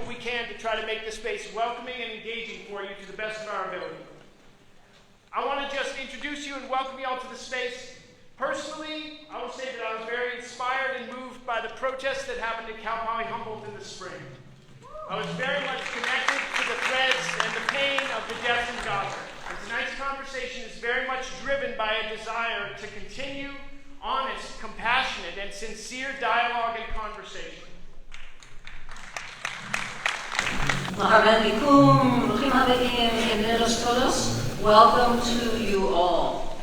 We can to try to make this space welcoming and engaging for you to the best of our ability. I want to just introduce you and welcome you all to the space. Personally, I will say that I was very inspired and moved by the protests that happened in Cal Poly Humboldt in the spring. I was very much connected to the threads and the pain of the deaths in Gaza. And tonight's conversation is very much driven by a desire to continue honest, compassionate, and sincere dialogue and conversation. Welcome to you all.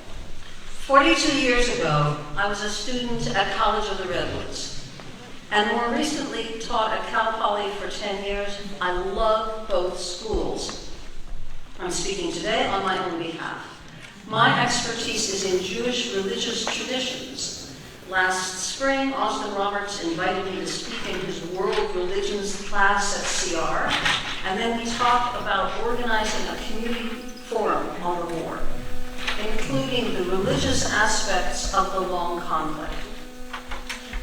42 years ago, I was a student at College of the Redwoods, and more recently taught at Cal Poly for 10 years. I love both schools. I'm speaking today on my own behalf. My expertise is in Jewish religious traditions. Last spring, Austin Roberts invited me to speak in his World Religions class at CR, and then we talked about organizing a community forum on the war, including the religious aspects of the long conflict.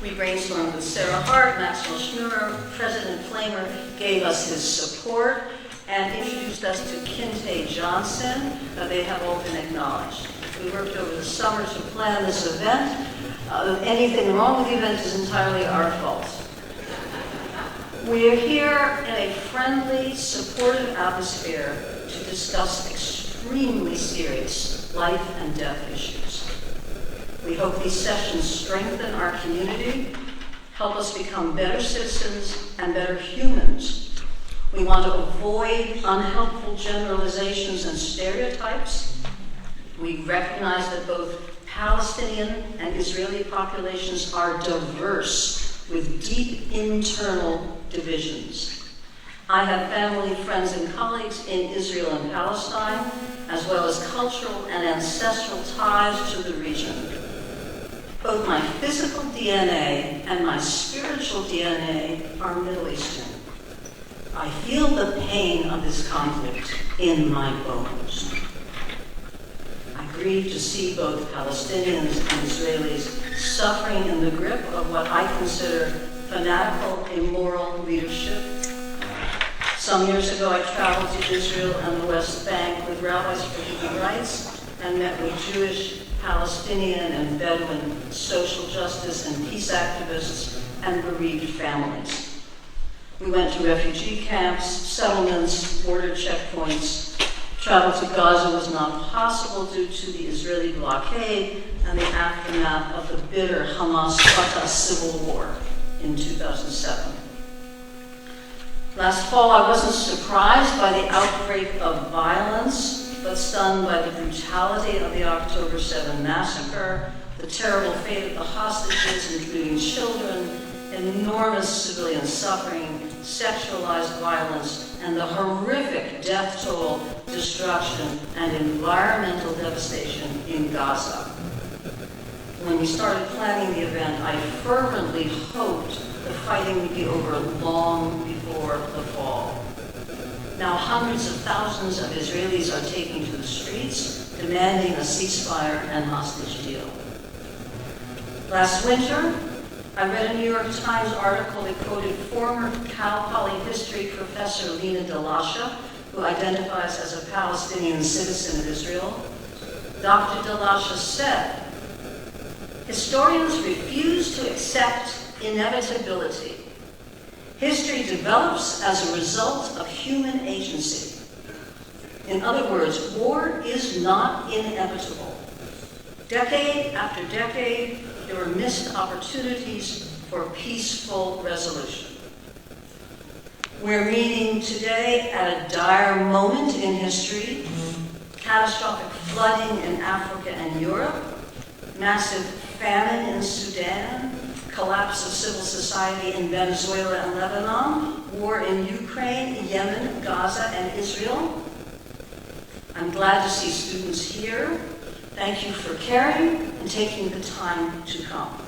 We brainstormed with Sarah Hart, Maxwell Schnurer, President Flamer gave us his support, and introduced us to Kinte Johnson. They have all been acknowledged. We worked over the summer to plan this event. Anything wrong with the event is entirely our fault. We are here in a friendly, supportive atmosphere to discuss extremely serious life and death issues. We hope these sessions strengthen our community, help us become better citizens and better humans. We want to avoid unhelpful generalizations and stereotypes. We recognize that both Palestinian and Israeli populations are diverse with deep internal divisions. I have family, friends, and colleagues in Israel and Palestine, as well as cultural and ancestral ties to the region. Both my physical DNA and my spiritual DNA are Middle Eastern. I feel the pain of this conflict in my bones. I grieve to see both Palestinians and Israelis suffering in the grip of what I consider fanatical, immoral leadership. Some years ago, I traveled to Israel and the West Bank with rabbis for human rights and met with Jewish, Palestinian, and Bedouin social justice and peace activists and bereaved families. We went to refugee camps, settlements, border checkpoints. Travel to Gaza was not possible due to the Israeli blockade and the aftermath of the bitter Hamas-Fatah civil war in 2007. Last fall, I wasn't surprised by the outbreak of violence, but stunned by the brutality of the October 7 massacre, the terrible fate of the hostages, including children, enormous civilian suffering, sexualized violence, and the horrific death toll, destruction, and environmental devastation in Gaza. When we started planning the event, I fervently hoped the fighting would be over long before the fall. Now hundreds of thousands of Israelis are taking to the streets, demanding a ceasefire and hostage deal. Last winter, I read a New York Times article that quoted former Cal Poly history professor Lina Dalasha, who identifies as a Palestinian citizen of Israel. Dr. Dalasha said, "Historians refuse to accept inevitability. History develops as a result of human agency. In other words, war is not inevitable. Decade after decade, there were missed opportunities for peaceful resolution. We're meeting today at a dire moment in history, catastrophic flooding in Africa and Europe, massive famine in Sudan, collapse of civil society in Venezuela and Lebanon, war in Ukraine, Yemen, Gaza, and Israel. I'm glad to see students here. Thank you for caring and taking the time to come.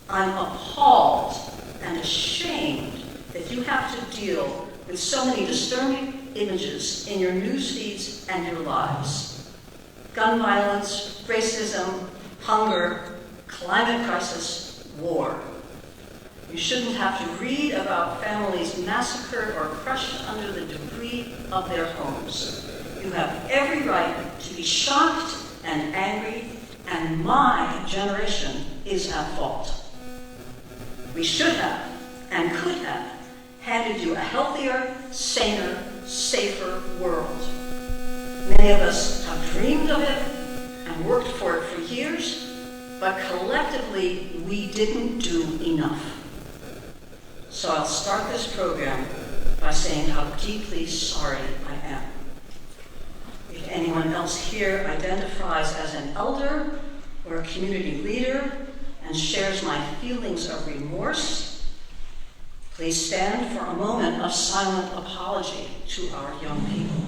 I'm appalled and ashamed that you have to deal with so many disturbing images in your news feeds and your lives. Gun violence, racism, hunger, climate crisis, war. You shouldn't have to read about families massacred or crushed under the debris of their homes. You have every right to be shocked and angry, and my generation is at fault. We should have and could have handed you a healthier, saner, safer world. Many of us have dreamed of it and worked for it for years, but collectively we didn't do enough. So I'll start this program by saying how deeply sorry I am. If anyone else here identifies as an elder or a community leader and shares my feelings of remorse, please stand for a moment of silent apology to our young people.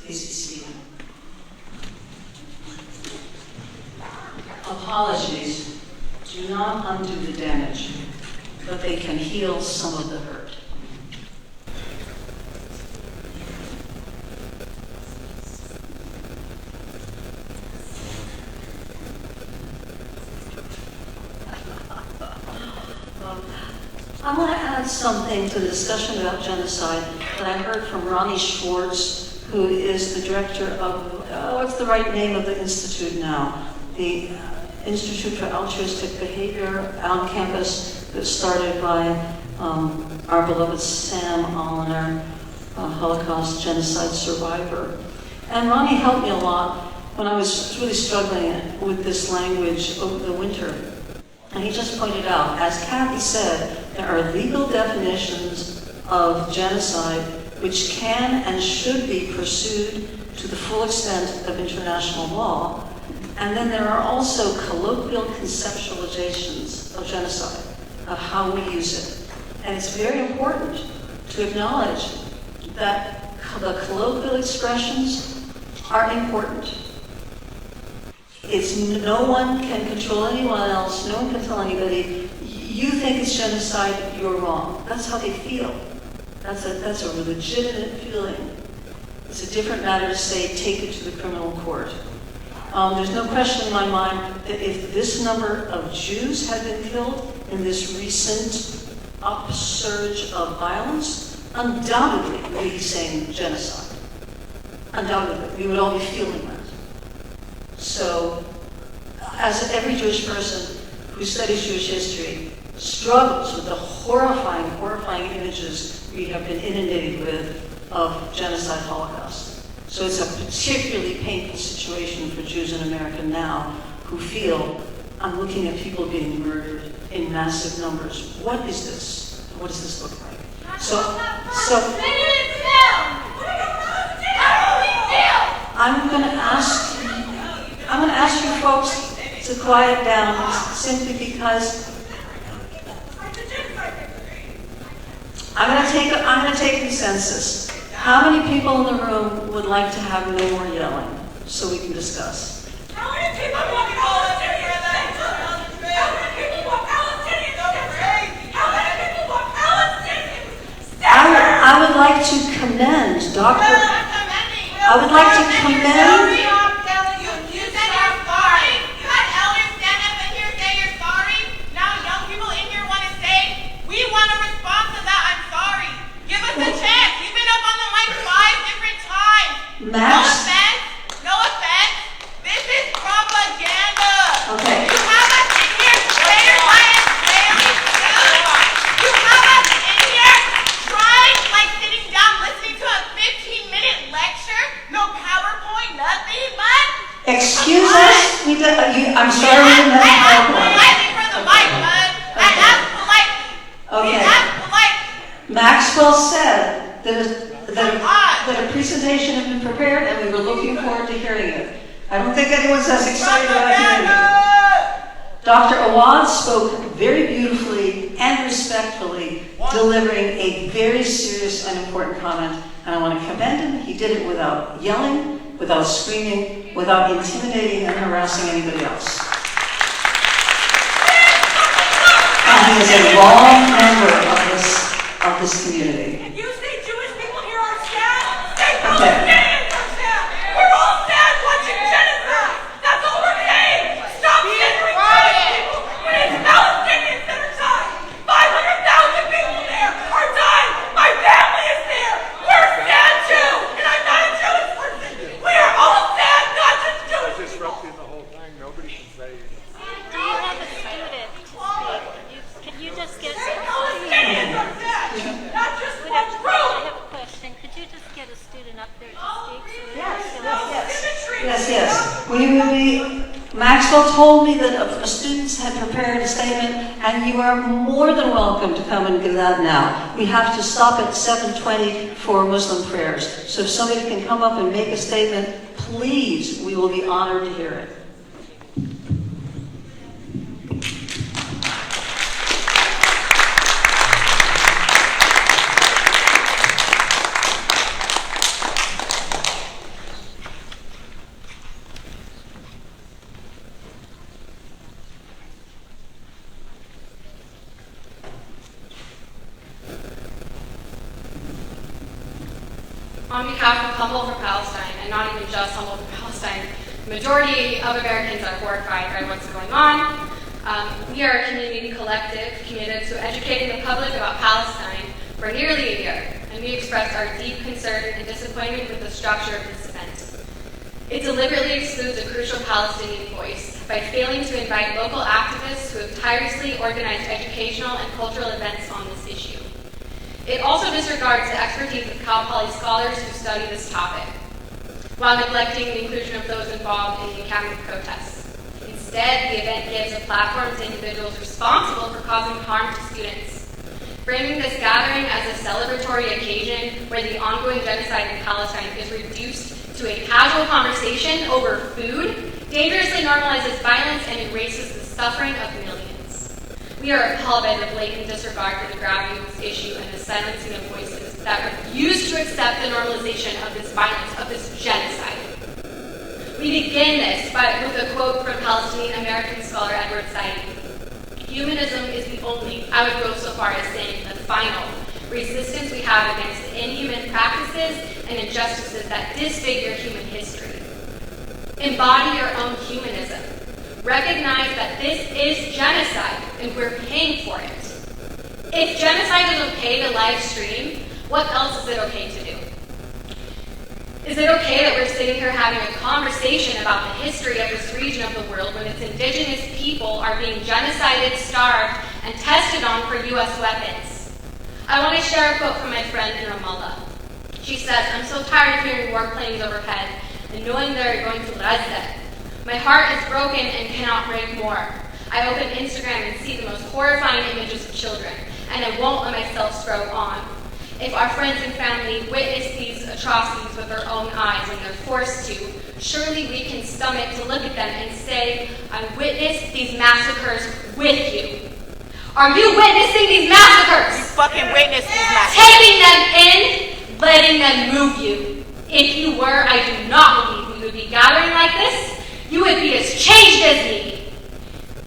Please be seated. Apologies do not undo the damage, but they can heal some of the hurt. I want to add something to the discussion about genocide that I heard from Ronnie Schwartz, who is the director of, what's the right name of the institute now? The Institute for Altruistic Behavior on campus that started by our beloved Sam Oliner, a Holocaust genocide survivor. And Ronnie helped me a lot when I was really struggling with this language over the winter. And he just pointed out, as Kathy said, there are legal definitions of genocide which can and should be pursued to the full extent of international law. And then there are also colloquial conceptualizations of genocide, of how we use it. And it's very important to acknowledge that the colloquial expressions are important. It's no one can control anyone else, no one can tell anybody, you think it's genocide, you're wrong. That's how they feel. That's a legitimate feeling. It's a different matter to say, take it to the criminal court. There's no question in my mind that if this number of Jews had been killed in this recent upsurge of violence, undoubtedly we would be saying genocide. Undoubtedly, we would all be feeling that. So, as every Jewish person who studies Jewish history struggles with the horrifying, horrifying images we have been inundated with of genocide, Holocaust. So it's a particularly painful situation for Jews in America now who feel, I'm looking at people being murdered in massive numbers. What is this? What does this look like? So I'm going to ask you folks to quiet down simply because I'm going to take consensus. How many people in the room would like to have no more yelling so we can discuss? How many people want Palestinians? How many people want Palestinians? How many people want Palestinians? I would like to commend Dr. I would like to commend. You said you're sorry. You had elders stand up in here say you're sorry. Now young people in here want to say, we want a response to that. I'm sorry. Give us a chance. You've been up on the mic 5 different times. Max? No offense. This is propaganda. Okay. You have us in here. Say your science clearly. You have us in here trying, like sitting down, listening to a 15-minute lecture. No PowerPoint, nothing, but. Excuse us? I'm sorry we didn't I have asked PowerPoint. politely for the mic, bud. I asked politely. Okay. We asked politely. Maxwell said that a presentation had been prepared and we were looking forward to hearing it. I don't think anyone's as excited about hearing it. Dr. Awad spoke very beautifully and respectfully delivering a very serious and important comment, and I want to commend him. He did it without yelling, without screaming, without intimidating and harassing anybody else. And he is a long member of this community. You say Jewish people here are sad? Say Okay. Palestinians are sad! We're all sad watching genocide! That's all we're saying! Stop censoring Jewish people when it's Palestinians that are dying! 500,000 people there are dying! My family is there! We're sad too! And I'm not a Jewish person! We are all sad, not just Jewish people! Disrupting the whole thing. Nobody can say. Do you have a student to speak? Can you just get a Palestinians are sad! Not just I one group! have a question. Could you just get a student up there to speak? So we Yes, can yes. We will be, Maxwell told me that a students had prepared a statement, and you are more than welcome to come and give that now. We have to stop at 7:20 for Muslim prayers. So if somebody can come up and make a statement, please, we will be honored to hear it. On behalf of Humble for Palestine, and not even just Humble for Palestine, the majority of Americans are horrified by what's going on. We are a community collective committed to educating the public about Palestine for nearly a year, and we expressed our deep concern and disappointment with the structure of this event. It deliberately excludes a crucial Palestinian voice by failing to invite local activists who have tirelessly organized educational and cultural events on this issue. It also disregards the expertise of Cal Poly scholars who study this topic, while neglecting the inclusion of those involved in the academic protests. Instead, the event gives a platform to individuals responsible for causing harm to students. Framing this gathering as a celebratory occasion where the ongoing genocide in Palestine is reduced to a casual conversation over food dangerously normalizes violence and erases the suffering of millions. We are appalled by the blatant disregard for the gravity of this issue and the silencing of voices that refuse to accept the normalization of this violence, of this genocide. We begin this with a quote from Palestinian American scholar Edward Said. Humanism is the only, I would go so far as saying the final, resistance we have against the inhuman practices and injustices that disfigure human history. Embody your own humanism. Recognize that this is genocide and we're paying for it. If genocide is okay to live stream, what else is it okay to do? Is it okay that we're sitting here having a conversation about the history of this region of the world when its indigenous people are being genocided, starved, and tested on for U.S. weapons? I want to share a quote from my friend in Ramallah. She says, "I'm so tired of hearing warplanes overhead and knowing they're going to Gaza. My heart is broken and cannot break more. I open Instagram and see the most horrifying images of children, and I won't let myself scroll on. If our friends and family witness these atrocities with their own eyes and they're forced to, surely we can stomach to look at them and say, I witnessed these massacres with you. Are you witnessing these massacres? You fucking witnessed these massacres. Taking them in, letting them move you. If you were, I do not believe we would be gathering like this. You would be as changed as me.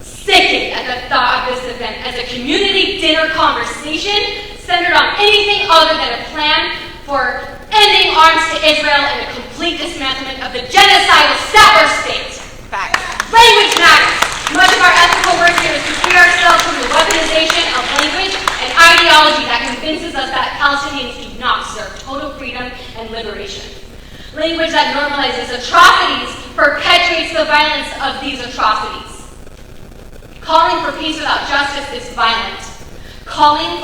Sickened at the thought of this event as a community dinner conversation centered on anything other than a plan for ending arms to Israel and a complete dismantlement of the genocidal settler state. Facts. Language matters. Much of our ethical work here is to free ourselves from the weaponization of language and ideology that convinces us that Palestinians do not deserve total freedom and liberation. Language that normalizes atrocities perpetuates the violence of these atrocities. Calling for peace without justice is violent. Calling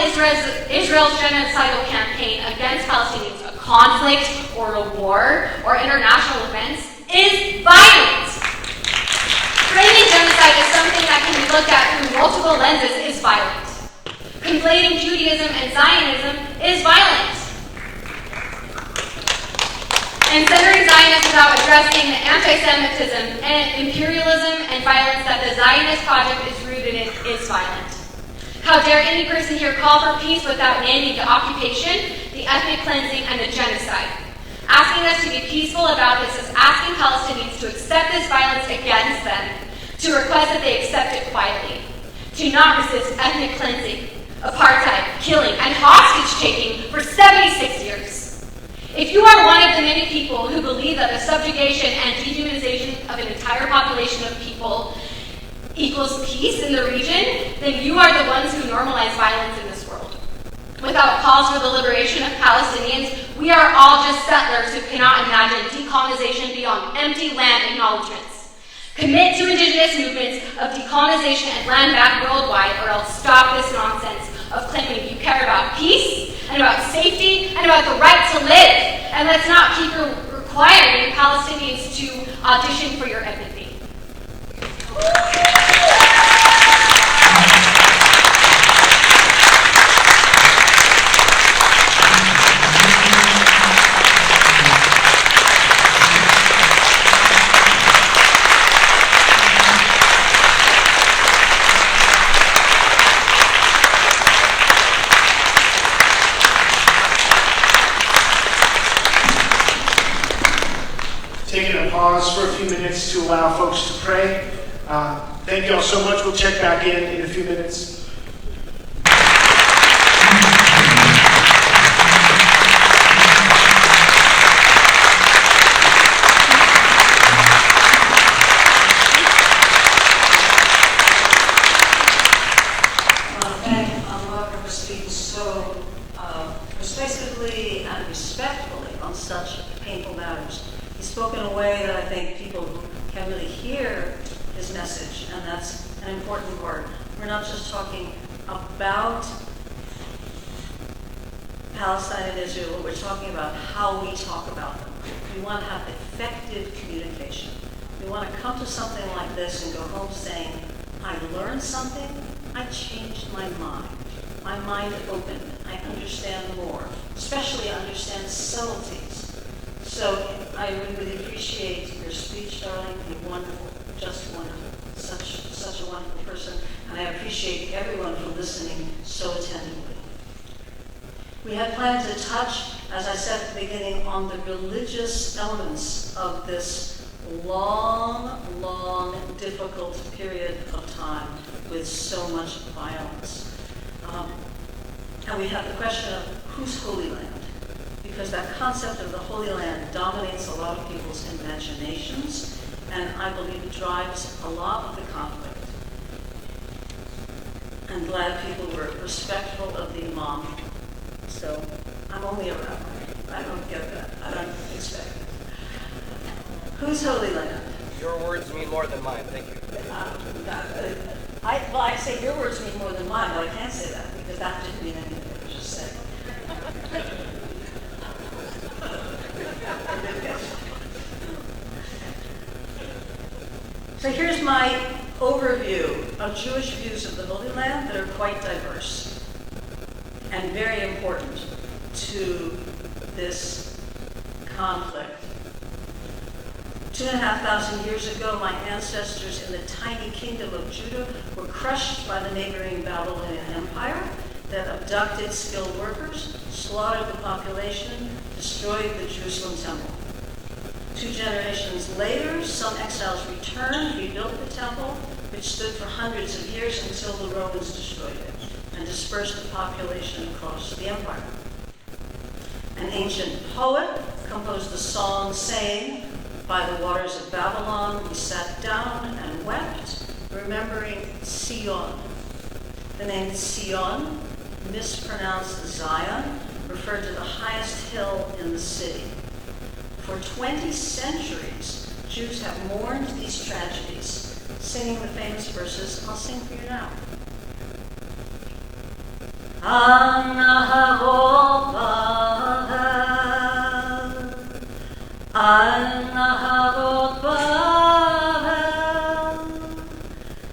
Israel's genocidal campaign against Palestinians a conflict or a war or international events is violent. Framing genocide as something that can be looked at through multiple lenses is violent. Conflating Judaism and Zionism is violent. And centering Zionists without addressing the anti-Semitism and imperialism and violence that the Zionist project is rooted in is violent. How dare any person here call for peace without naming the occupation, the ethnic cleansing, and the genocide? Asking us to be peaceful about this is asking Palestinians to accept this violence against them, to request that they accept it quietly, to not resist ethnic cleansing, apartheid, killing, and hostage-taking for 76 years. If you are one of the many people who believe that the subjugation and dehumanization of an entire population of people equals peace in the region, then you are the ones who normalize violence in this world. Without calls for the liberation of Palestinians, we are all just settlers who cannot imagine decolonization beyond empty land acknowledgments. Commit to indigenous movements of decolonization and land back worldwide, or else stop this nonsense of claiming you care about peace, and about safety, and about the right to live. And let's not keep requiring Palestinians to audition for your empathy. Taking a pause for a few minutes to allow folks to pray. Thank you all so much. We'll check back in a few minutes. Thank Rabbi for speaking so persuasively and respectfully on such painful matters. He spoke in a way that I think people can really hear his message, and that's an important part. We're not just talking about Palestine and Israel, but we're talking about how we talk about them. We want to have effective communication. We want to come to something like this and go home saying, I learned something, I changed my mind. My mind opened, I understand more, especially I understand subtleties. So I really appreciate your speech, darling. You're wonderful, just wonderful. Such a wonderful person. And I appreciate everyone for listening so attentively. We had planned to touch, as I said at the beginning, on the religious elements of this long, difficult period of time with so much violence. And we have the question of whose Holy Land? Because that concept of the Holy Land dominates a lot of people's imaginations, and I believe it drives a lot of the conflict. I'm glad people were respectful of the Imam. So I'm only a rabbi. I don't get that. I don't expect it. Whose Holy Land? Your words mean more than mine. Thank you. I say your words mean more than mine, but I can't say that because that didn't mean anything. I was just saying. So here's my overview of Jewish views of the Holy Land that are quite diverse and very important to this conflict. 2,500 years ago, my ancestors in the tiny kingdom of Judah were crushed by the neighboring Babylonian Empire that abducted skilled workers, slaughtered the population, destroyed the Jerusalem temple. 2 generations later, some exiles returned, rebuilt the temple, which stood for hundreds of years until the Romans destroyed it and dispersed the population across the empire. An ancient poet composed a song saying, by the waters of Babylon we sat down and wept, remembering Sion. The name Sion, mispronounced Zion, referred to the highest hill in the city. For 20 centuries, Jews have mourned these tragedies, singing the famous verses I'll sing for you now. Al naharot Bavel,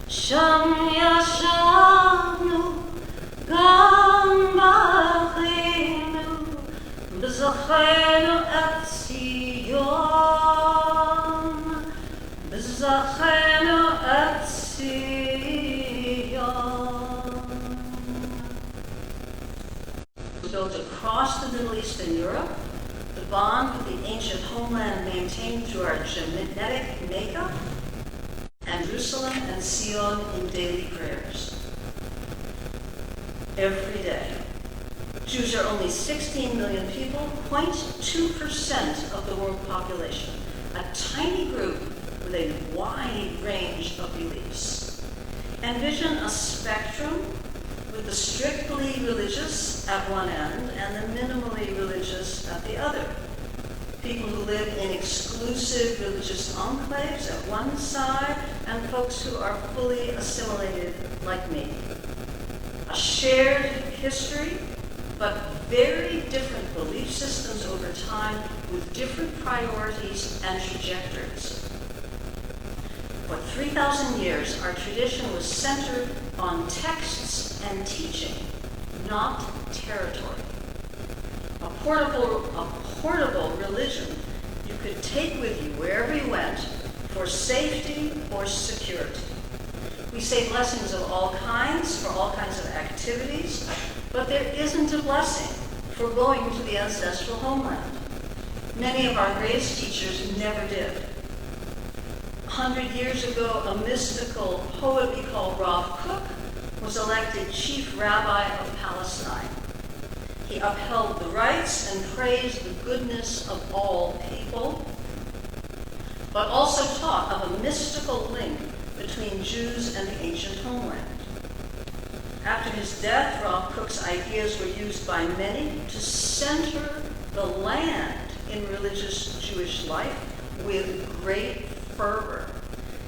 Sham yashanu, Gam bachinu, B'zachenu et Sion, B'zachenu et Sion. across the Middle East and Europe, the bond with the ancient homeland maintained through our genetic makeup, and Jerusalem and Sion in daily prayers. Every day. Jews are only 16 million people, 0.2% of the world population, a tiny group with a wide range of beliefs. Envision a spectrum with the strictly religious at one end and the minimally religious at the other. People who live in exclusive religious enclaves at one side and folks who are fully assimilated like me. A shared history, but very different belief systems over time with different priorities and trajectories. For 3,000 years, our tradition was centered on texts and teaching, not territory. A portable religion you could take with you wherever you went for safety or security. We say blessings of all kinds for all kinds of activities, but there isn't a blessing for going to the ancestral homeland. Many of our grace teachers never did. 100 years ago, a mystical poet we call Rabbi was elected chief rabbi of Palestine. He upheld the rights and praised the goodness of all people, but also taught of a mystical link between Jews and the ancient homeland. After his death, Rav Kook's ideas were used by many to center the land in religious Jewish life with great fervor,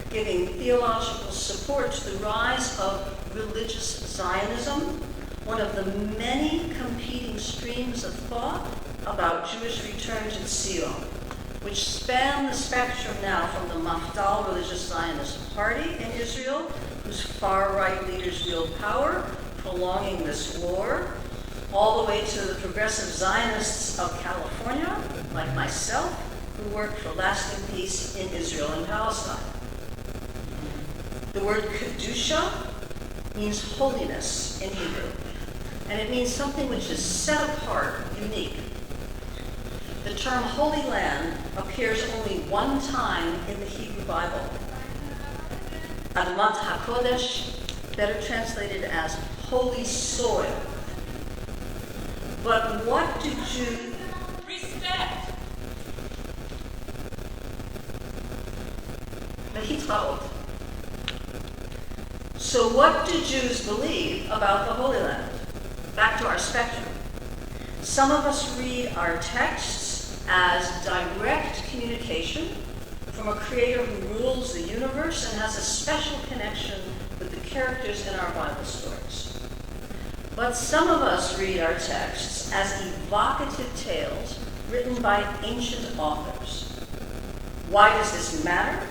giving theological support to the rise of religious Zionism, one of the many competing streams of thought about Jewish return to Sion, which span the spectrum now from the Mafdal religious Zionist party in Israel, whose far-right leaders wield power, prolonging this war, all the way to the progressive Zionists of California, like myself, who work for lasting peace in Israel and Palestine. The word Kedusha means holiness in Hebrew, and it means something which is set apart, unique. The term Holy Land appears only one time in the Hebrew Bible. Admat HaKodesh, better translated as holy soil. But what do Jews... Respect. So what do Jews believe about the Holy Land? Back to our spectrum. Some of us read our texts as direct communication from a creator who rules the universe and has a special connection with the characters in our Bible stories. But some of us read our texts as evocative tales written by ancient authors. Why does this matter?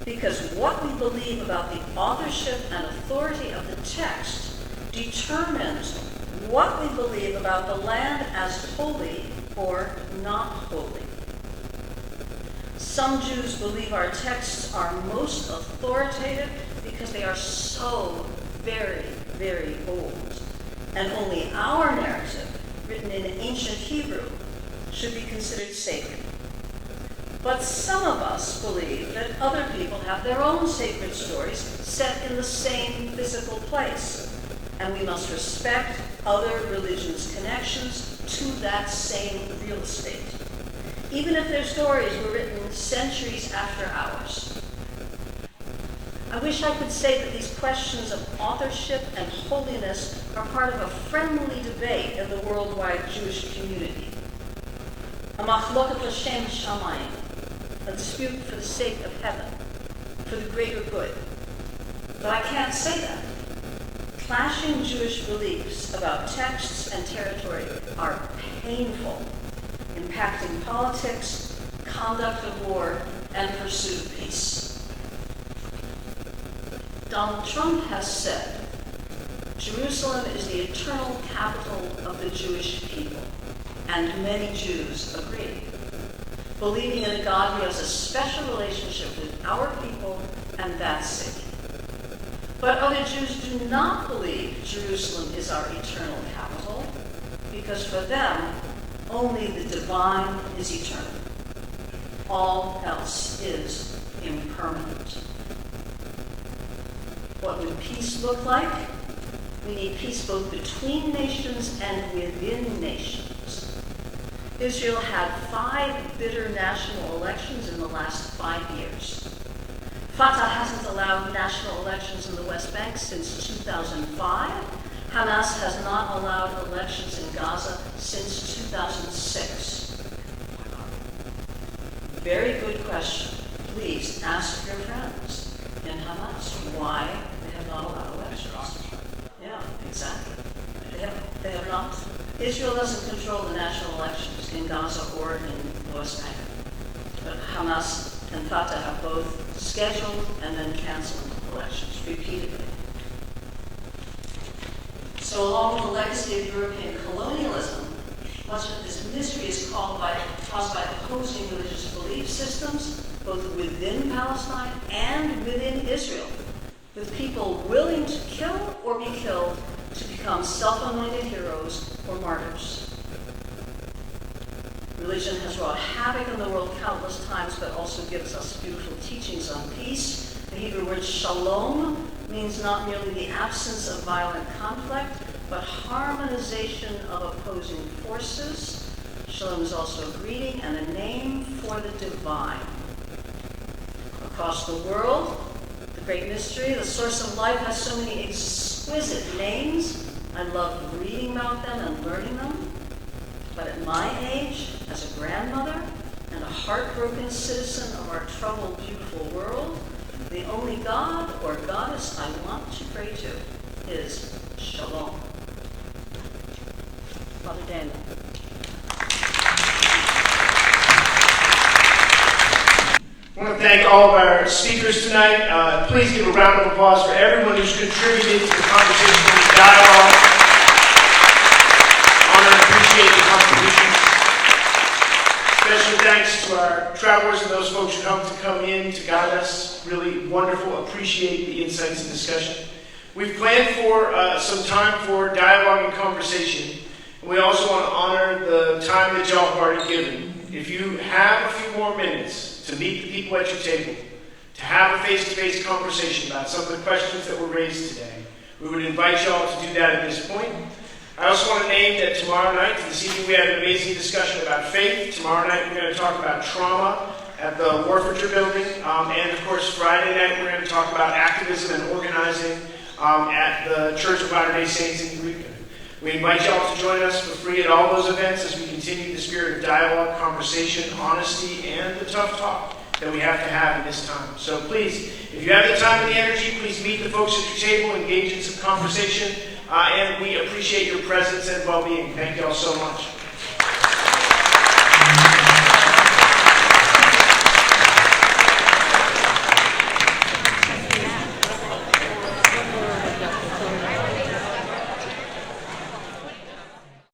Because what we believe about the authorship and authority of the text determines what we believe about the land as holy or not holy. Some Jews believe our texts are most authoritative because they are so very, very old, and only our narrative, written in ancient Hebrew, should be considered sacred. But some of us believe that other people have their own sacred stories set in the same physical place, and we must respect other religions' connections to that same real estate, even if their stories were written centuries after ours. I wish I could say that these questions of authorship and holiness are part of a friendly debate in the worldwide Jewish community. A machloket l'shem shamayim, a dispute for the sake of heaven, for the greater good. But I can't say that. Clashing Jewish beliefs about texts and territory are painful, impacting politics, conduct of war, and pursuit of peace. Donald Trump has said, Jerusalem is the eternal capital of the Jewish people, and many Jews agree, believing in a God who has a special relationship with our people and that city. But other Jews do not believe Jerusalem is our eternal capital because for them, only the divine is eternal. All else is impermanent. What would peace look like? We need peace both between nations and within nations. Israel had 5 bitter national elections in the last 5 years. Fatah hasn't allowed national elections in the West Bank since 2005. Hamas has not allowed elections in Gaza since 2006. Very good question. Please ask your friends in Hamas why they have not allowed elections. Yeah, exactly. They have not. Israel doesn't control the national elections in Gaza or in the West Bank. But Hamas and Fatah have both scheduled and then canceled elections repeatedly. So along with the legacy of European colonialism, much of this misery is caused by opposing religious belief systems, both within Palestine and within Israel, with people willing to kill or be killed to become self-anointed heroes or martyrs. Religion has wrought havoc in the world countless times, but also gives us beautiful teachings on peace. The Hebrew word shalom means not merely the absence of violent conflict, but harmonization of opposing forces. Shalom is also a greeting and a name for the divine. Across the world, the great mystery, the source of life, has so many exquisite names. I love reading about them and learning them. But at my age, as a grandmother and a heartbroken citizen of our troubled, beautiful world, the only God or goddess I want to pray to is Shalom. Father Daniel. I want to thank all of our speakers tonight. Please give a round of applause for everyone who's contributed to the conversation and dialogue. Honor and appreciate the contributions. Special thanks to our travelers and those folks who come in to guide us. Really wonderful. Appreciate the insights and discussion. We've planned for some time for dialogue and conversation. And we also want to honor the time that y'all have already given. If you have a few more minutes to meet the people at your table, to have a face-to-face conversation about some of the questions that were raised today, we would invite y'all to do that at this point. I also want to name that tomorrow night, this evening, we had an amazing discussion about faith. Tomorrow night, we're going to talk about trauma at the Warforger building. And of course, Friday night, we're going to talk about activism and organizing at the Church of Latter-day Saints in Eureka. We invite y'all to join us for free at all those events as we continue the spirit of dialogue, conversation, honesty, and the tough talk that we have to have in this time. So please, if you have the time and the energy, please meet the folks at your table, engage in some conversation, and we appreciate your presence and well-being. Thank y'all so much.